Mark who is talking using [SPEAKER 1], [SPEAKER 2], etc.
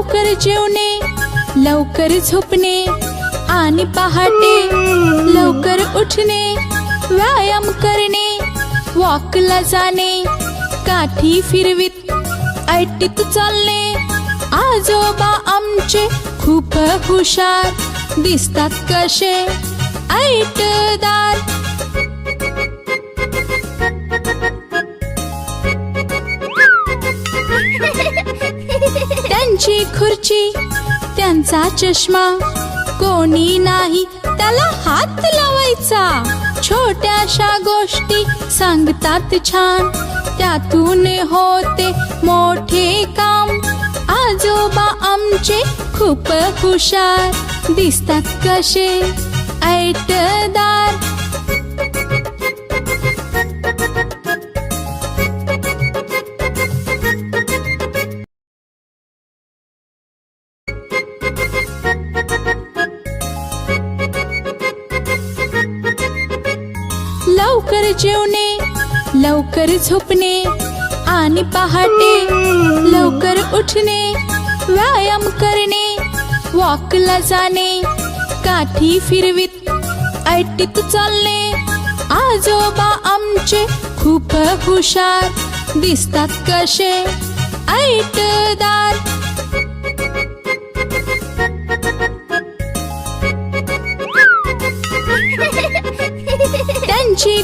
[SPEAKER 1] लवकर जेवणे, लवकर झोपणे आणि पहाटे लवकर उठणे, व्यायाम करणे, वॉकला जाणे, काठी फिरवीत ऐटीत चालणे. आजोबा आमचे खूप हुशार, दिसतात कसे ऐटदार. त्यांची खुर्ची, त्यांचा चष्मा, कोणी नाही त्याला हात लावायचा. छोट्याशा गोष्टी सांगतात छान, त्यातून होते मोठे काम. आजोबा आमचे खूप हुशार, दिसतात कसे ऐटदार. लवकर जेवणे, लवकर झोपणे आणि पहाटे लवकर उठणे, व्यायाम करणे, वॉकला जाणे, काठी फिरवीत ऐटीत चालणे. आजोबा आमचे खूप हुशार, दिसतात कसे ऐटदार. त्यांची